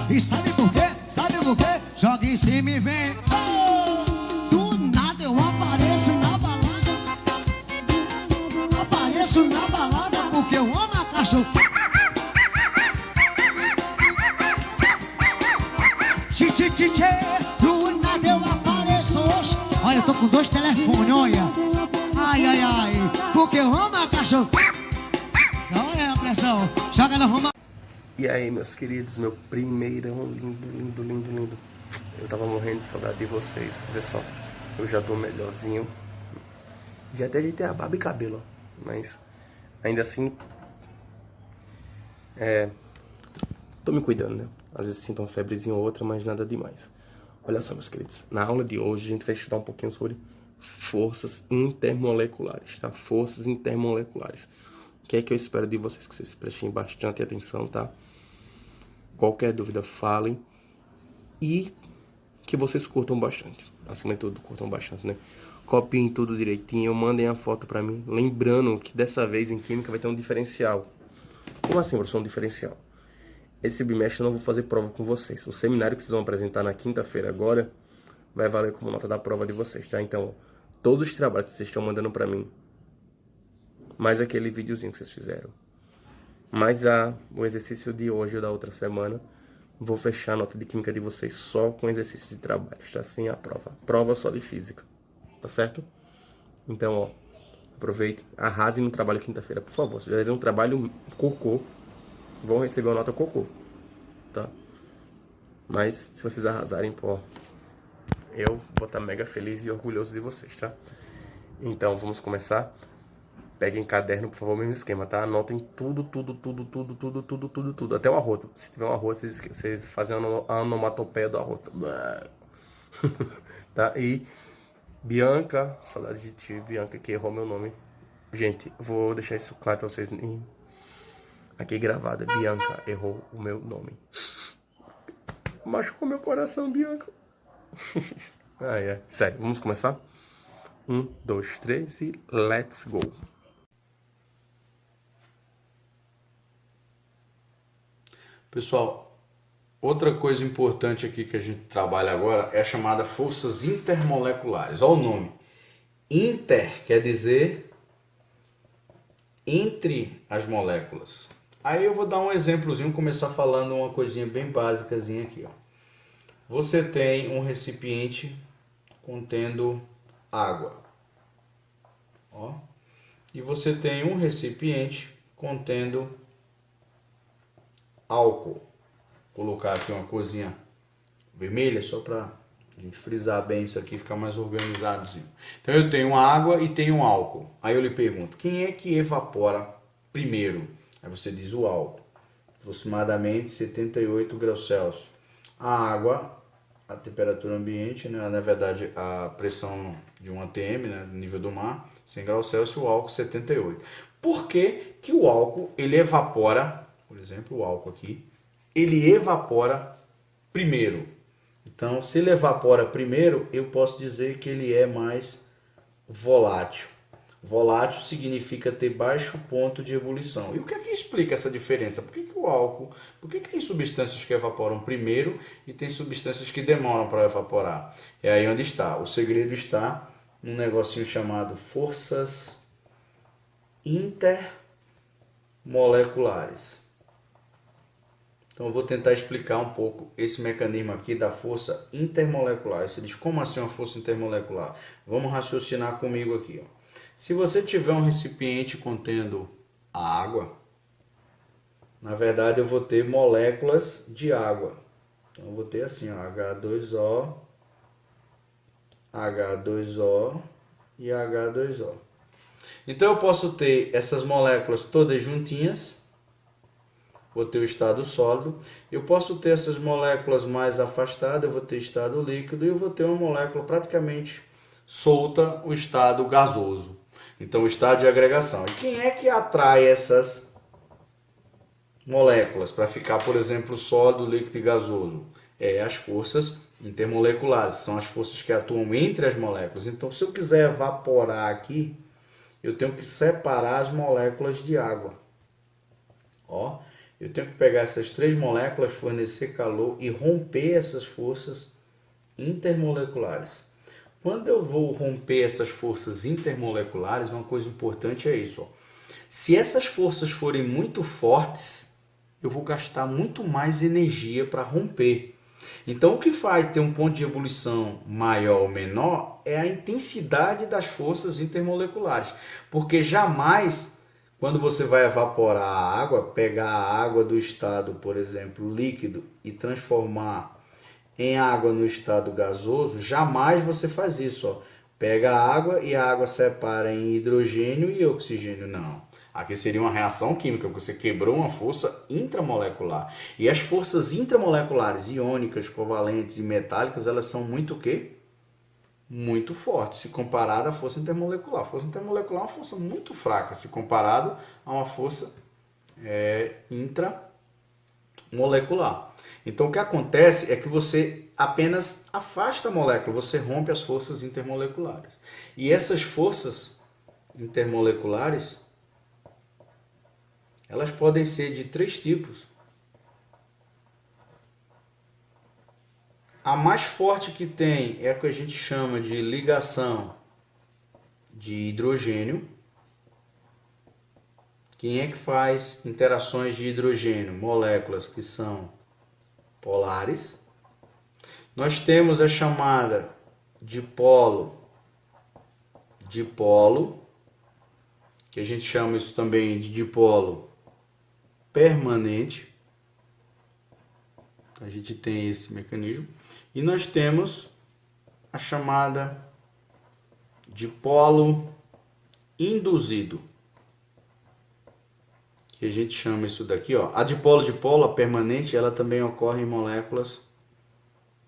E sabe por quê? Sabe por quê? Joga em cima e vem. Oh! Do nada eu apareço na balada. Apareço na balada porque eu amo a cachorro. Do nada eu apareço hoje. Olha, eu tô com 2 telefones, olha. Ai, ai, ai. Porque eu amo a cachorro. Olha a pressão. Joga na Roma. E aí, meus queridos, meu primeirão lindo, lindo, lindo, lindo. Eu tava morrendo de saudade de vocês. Olha só, eu já tô melhorzinho. Já até de ter a barba e cabelo, ó. Mas ainda assim, tô me cuidando, né? Às vezes sinto uma febrezinha ou outra, mas nada demais. Olha só, meus queridos, na aula de hoje a gente vai estudar um pouquinho sobre forças intermoleculares, tá? Forças intermoleculares. O que é que eu espero de vocês? Que vocês prestem bastante atenção, tá? Qualquer dúvida, falem. E que vocês curtam bastante. Acima de tudo, curtam bastante, né? Copiem tudo direitinho, mandem a foto pra mim. Lembrando que dessa vez em Química vai ter um diferencial. Como assim, professor, um diferencial? Esse bimestre eu não vou fazer prova com vocês. O seminário que vocês vão apresentar na quinta-feira agora vai valer como nota da prova de vocês, tá? Então, todos os trabalhos que vocês estão mandando pra mim, mais aquele videozinho que vocês fizeram, mais o exercício de hoje ou da outra semana, vou fechar a nota de química de vocês só com exercício de trabalho, tá? Sem a prova. Prova só de física, tá certo? Então, ó, aproveite, arrasem no trabalho quinta-feira, por favor. Se fizer um trabalho cocô, vão receber uma nota cocô, tá? Mas, se vocês arrasarem, pô, eu vou estar mega feliz e orgulhoso de vocês, tá? Então, vamos começar. Peguem caderno, por favor, mesmo esquema, tá? Anotem tudo, tudo, tudo, tudo, tudo, tudo, tudo, tudo. Até o arroto. Se tiver um arroto, vocês fazem a onomatopeia do arroto. Tá? E Bianca, saudade de ti, Bianca, que errou meu nome. Gente, vou deixar isso claro pra vocês. Aqui gravado, Bianca errou o meu nome. Machucou meu coração, Bianca. Sério, vamos começar? 1, 2, 3 e let's go. Pessoal, outra coisa importante aqui que a gente trabalha agora é a chamada forças intermoleculares. Olha o nome. Inter quer dizer entre as moléculas. Aí eu vou dar um exemplozinho, começar falando uma coisinha bem básicazinha aqui, ó. Você tem um recipiente contendo água, ó, e você tem um recipiente contendo álcool. Vou colocar aqui uma coisinha vermelha só para a gente frisar bem isso aqui, ficar mais organizadozinho. Então eu tenho água e tenho álcool. Aí eu lhe pergunto, quem é que evapora primeiro? Aí você diz o álcool, aproximadamente 78 graus Celsius. A água, a temperatura ambiente, né, na verdade a pressão de um atm, né, no nível do mar, 100 graus Celsius, o álcool 78. Por que que o álcool ele evapora, por exemplo, o álcool aqui, ele evapora primeiro? Então, se ele evapora primeiro, eu posso dizer que ele é mais volátil. Volátil significa ter baixo ponto de ebulição. E o que é que explica essa diferença? Por que que o álcool, por que que tem substâncias que evaporam primeiro e tem substâncias que demoram para evaporar? É aí onde está. O segredo está num negocinho chamado forças intermoleculares. Então eu vou tentar explicar um pouco esse mecanismo aqui da força intermolecular. Você diz, como assim uma força intermolecular? Vamos raciocinar comigo aqui, ó. Se você tiver um recipiente contendo a água, na verdade eu vou ter moléculas de água. Então eu vou ter assim, ó, H2O, H2O e H2O. Então eu posso ter essas moléculas todas juntinhas, vou ter o estado sólido. Eu posso ter essas moléculas mais afastadas, eu vou ter estado líquido, e eu vou ter uma molécula praticamente solta, o estado gasoso. Então o estado de agregação. E quem é que atrai essas moléculas para ficar, por exemplo, sólido, líquido e gasoso? É as forças intermoleculares, são as forças que atuam entre as moléculas. Então se eu quiser evaporar aqui, eu tenho que separar as moléculas de água. Ó, Eu tenho que pegar essas 3 moléculas, fornecer calor e romper essas forças intermoleculares. Quando eu vou romper essas forças intermoleculares, uma coisa importante é isso. Ó. Se essas forças forem muito fortes, eu vou gastar muito mais energia para romper. Então, o que faz ter um ponto de ebulição maior ou menor é a intensidade das forças intermoleculares. Porque jamais, quando você vai evaporar a água, pegar a água do estado, por exemplo, líquido e transformar em água no estado gasoso, jamais você faz isso. Ó. Pega a água e a água separa em hidrogênio e oxigênio. Não. Aqui seria uma reação química, porque você quebrou uma força intramolecular. E as forças intramoleculares, iônicas, covalentes e metálicas, elas são muito o quê? Muito fortes, se comparado à força intermolecular. A força intermolecular é uma força muito fraca, se comparado a uma força intramolecular. Então, o que acontece é que você apenas afasta a molécula, você rompe as forças intermoleculares. E essas forças intermoleculares, elas podem ser de 3 tipos. A mais forte que tem é a que a gente chama de ligação de hidrogênio. Quem é que faz interações de hidrogênio? Moléculas que são polares. Nós temos a chamada dipolo, que a gente chama isso também de dipolo permanente. A gente tem esse mecanismo. E nós temos a chamada dipolo induzido, que a gente chama isso daqui, ó. A dipolo, a permanente, ela também ocorre em moléculas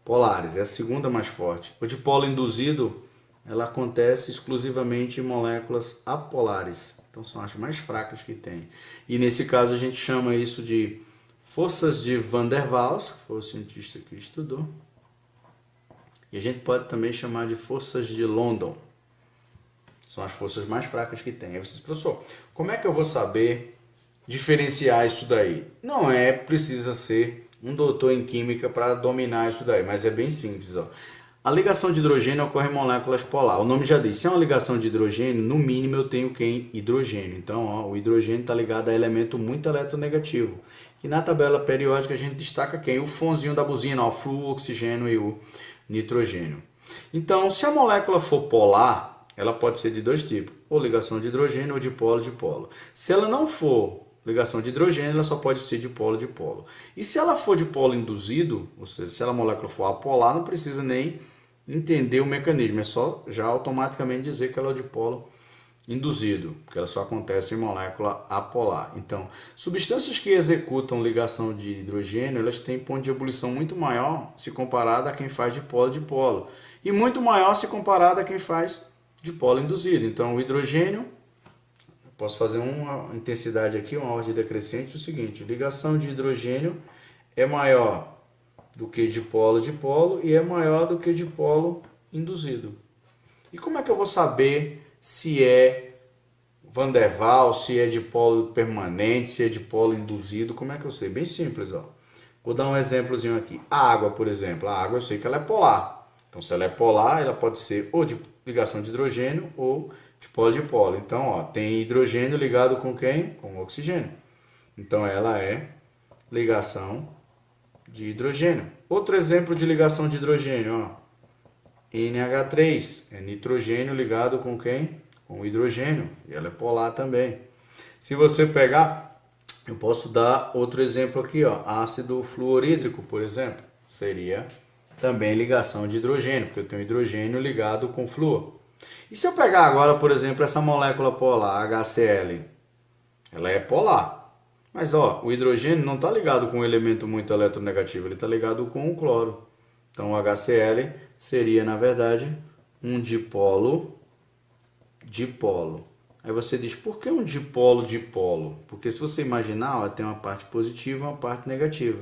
polares, é a segunda mais forte. O dipolo induzido, ela acontece exclusivamente em moléculas apolares, então são as mais fracas que tem. E nesse caso a gente chama isso de forças de Van der Waals, que foi o cientista que estudou. E a gente pode também chamar de forças de London. São as forças mais fracas que tem. Aí você diz, professor, como é que eu vou saber diferenciar isso daí? Não precisa ser um doutor em química para dominar isso daí, mas é bem simples. Ó. A ligação de hidrogênio ocorre em moléculas polares. O nome já diz, se é uma ligação de hidrogênio, no mínimo eu tenho quem? Hidrogênio. Então, ó, o hidrogênio está ligado a elemento muito eletronegativo. E na tabela periódica a gente destaca quem? O fonzinho da buzina, ó, o flúor, o oxigênio e o nitrogênio. Então, se a molécula for polar, ela pode ser de 2 tipos, ou ligação de hidrogênio ou dipolo-dipolo. Se ela não for ligação de hidrogênio, ela só pode ser dipolo-dipolo. E se ela for dipolo induzido, ou seja, se a molécula for apolar, não precisa nem entender o mecanismo, é só já automaticamente dizer que ela é o dipolo induzido, porque ela só acontece em molécula apolar. Então, substâncias que executam ligação de hidrogênio, elas têm ponto de ebulição muito maior se comparada a quem faz dipolo-dipolo, e muito maior se comparada a quem faz dipolo induzido. Então, o hidrogênio, posso fazer uma intensidade aqui, uma ordem decrescente, o seguinte, ligação de hidrogênio é maior do que dipolo-dipolo e é maior do que dipolo induzido. E como é que eu vou saber se é Van der Waals, se é dipolo permanente, se é dipolo induzido? Como é que eu sei? Bem simples, ó. Vou dar um exemplozinho aqui. A água, por exemplo. A água eu sei que ela é polar. Então, se ela é polar, ela pode ser ou de ligação de hidrogênio ou dipolo-dipolo. Então, ó, tem hidrogênio ligado com quem? Com oxigênio. Então, ela é ligação de hidrogênio. Outro exemplo de ligação de hidrogênio, ó. NH3 é nitrogênio ligado com quem? Com hidrogênio. E ela é polar também. Se você pegar, eu posso dar outro exemplo aqui, ó. Ácido fluorídrico, por exemplo. Seria também ligação de hidrogênio, porque eu tenho hidrogênio ligado com flúor. E se eu pegar agora, por exemplo, essa molécula polar, HCl, ela é polar. Mas ó, o hidrogênio não está ligado com um elemento muito eletronegativo, ele está ligado com o cloro. Então o HCl seria, na verdade, um dipolo-dipolo. Aí você diz, por que um dipolo-dipolo? Porque se você imaginar, ó, tem uma parte positiva e uma parte negativa.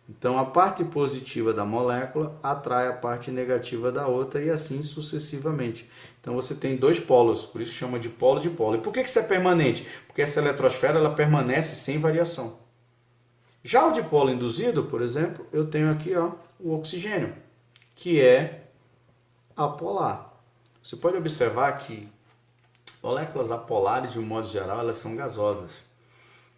Então a parte positiva da molécula atrai a parte negativa da outra e assim sucessivamente. Então você tem 2 polos, por isso chama de polo-dipolo. E por que isso é permanente? Porque essa eletrosfera ela permanece sem variação. Já o dipolo induzido, por exemplo, eu tenho aqui ó, o oxigênio, que é apolar. Você pode observar que moléculas apolares, de um modo geral, elas são gasosas.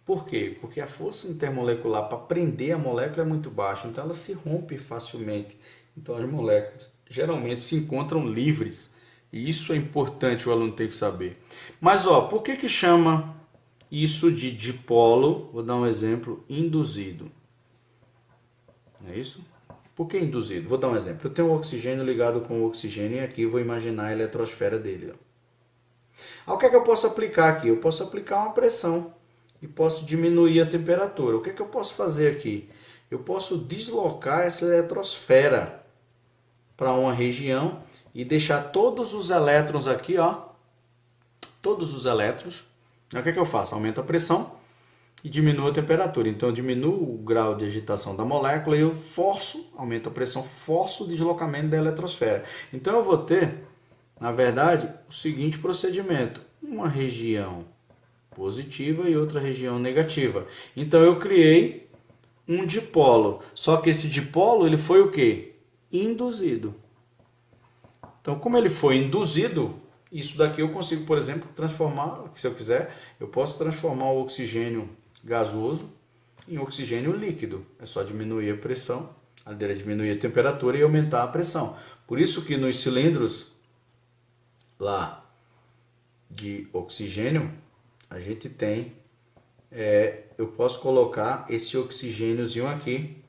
Por quê? Porque a força intermolecular para prender a molécula é muito baixa, então ela se rompe facilmente. Então as moléculas geralmente se encontram livres. E isso é importante o aluno ter que saber. Mas ó, por que chama isso de dipolo? Vou dar um exemplo, induzido. É isso? Por que induzido? Vou dar um exemplo. Eu tenho o oxigênio ligado com o oxigênio e aqui eu vou imaginar a eletrosfera dele. Ó. O que é que eu posso aplicar aqui? Eu posso aplicar uma pressão e posso diminuir a temperatura. O que é que eu posso fazer aqui? Eu posso deslocar essa eletrosfera para uma região e deixar todos os elétrons aqui, ó. Todos os elétrons. O que é que eu faço? Aumento a pressão e diminuo a temperatura. Então eu diminuo o grau de agitação da molécula e eu forço, aumento a pressão, forço o deslocamento da eletrosfera. Então eu vou ter, na verdade, o seguinte procedimento. Uma região positiva e outra região negativa. Então eu criei um dipolo. Só que esse dipolo ele foi o quê? Induzido. Então como ele foi induzido, isso daqui eu consigo, por exemplo, transformar, se eu quiser, eu posso transformar o oxigênio gasoso em oxigênio líquido. É só diminuir a pressão, diminuir a temperatura e aumentar a pressão. Por isso que nos cilindros lá de oxigênio, a gente tem, eu posso colocar esse oxigêniozinho aqui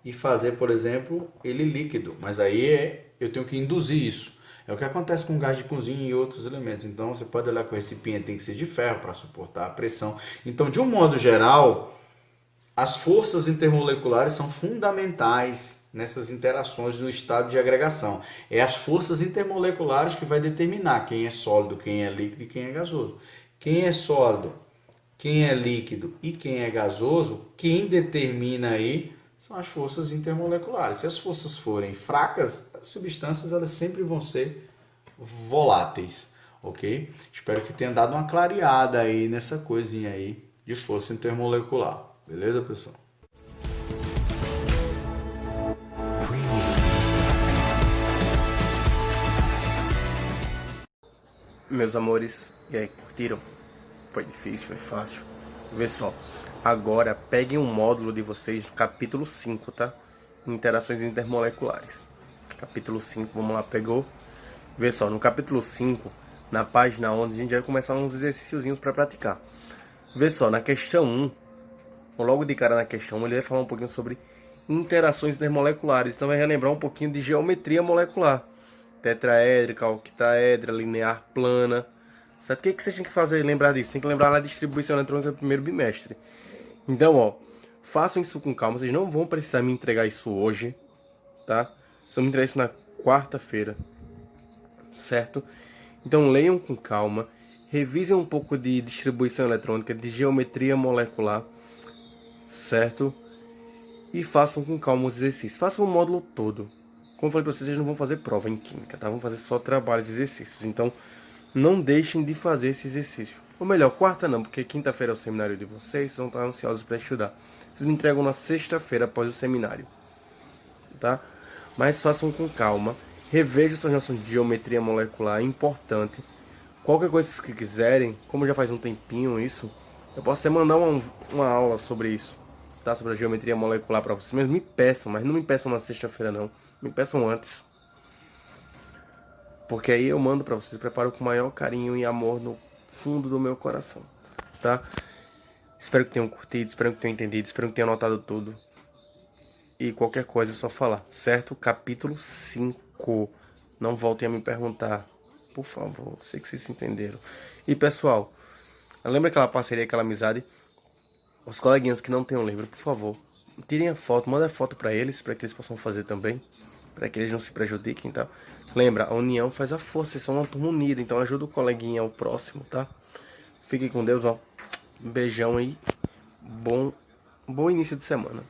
e fazer, por exemplo, ele líquido. Mas aí eu tenho que induzir isso. É o que acontece com gás de cozinha e outros elementos. Então você pode olhar que o recipiente tem que ser de ferro para suportar a pressão. Então, de um modo geral, as forças intermoleculares são fundamentais nessas interações no estado de agregação. É as forças intermoleculares que vai determinar quem é sólido, quem é líquido e quem é gasoso. Quem é sólido, quem é líquido e quem é gasoso, quem determina aí são as forças intermoleculares. Se as forças forem fracas, as substâncias elas sempre vão ser voláteis, ok? Espero que tenha dado uma clareada aí nessa coisinha aí de força intermolecular. Beleza, pessoal? Meus amores, e aí, curtiram? Foi difícil, foi fácil? Vê só, agora peguem um módulo de vocês do capítulo 5, tá? Interações intermoleculares. Capítulo 5, vamos lá, pegou? Vê só, no capítulo 5, na página 11, a gente vai começar uns exercíciozinhos para praticar. Vê só, na questão 1, logo de cara na questão 1, ele vai falar um pouquinho sobre interações intermoleculares. Então vai relembrar um pouquinho de geometria molecular. Tetraédrica, octaédrica, linear, plana. Certo? O que vocês têm que fazer? Lembrar disso? Tem que lembrar da distribuição eletrônica do primeiro bimestre. Então, ó, façam isso com calma. Vocês não vão precisar me entregar isso hoje, tá? Vocês vão me entregar isso na quarta-feira, certo? Então, leiam com calma. Revisem um pouco de distribuição eletrônica, de geometria molecular, certo? E façam com calma os exercícios. Façam o módulo todo. Como eu falei para vocês, vocês não vão fazer prova em química, tá? Vão fazer só trabalhos e exercícios. Então, não deixem de fazer esse exercício. Ou melhor, quarta não, porque quinta-feira é o seminário de vocês vão estar ansiosos para estudar. Vocês me entregam na sexta-feira após o seminário, tá? Mas façam com calma. Revejam suas noções de geometria molecular, é importante. Qualquer coisa que quiserem, como já faz um tempinho isso, eu posso até mandar uma aula sobre isso, tá? Sobre a geometria molecular para vocês. Mas me peçam, mas não me peçam na sexta-feira não. Me peçam antes. Porque aí eu mando pra vocês, preparo com o maior carinho e amor no fundo do meu coração, tá? Espero que tenham curtido, espero que tenham entendido, espero que tenham anotado tudo. E qualquer coisa é só falar, certo? Capítulo 5. Não voltem a me perguntar, por favor, sei que vocês entenderam. E pessoal, lembra aquela parceria, aquela amizade? Os coleguinhas que não têm o livro, por favor, tirem a foto, mandem a foto pra eles, para que eles possam fazer também. Para que eles não se prejudiquem, tá? Lembra, a união faz a força, vocês são uma turma unida, então ajuda o coleguinha, o próximo, tá? Fiquem com Deus, ó. Um beijão aí. Bom início de semana.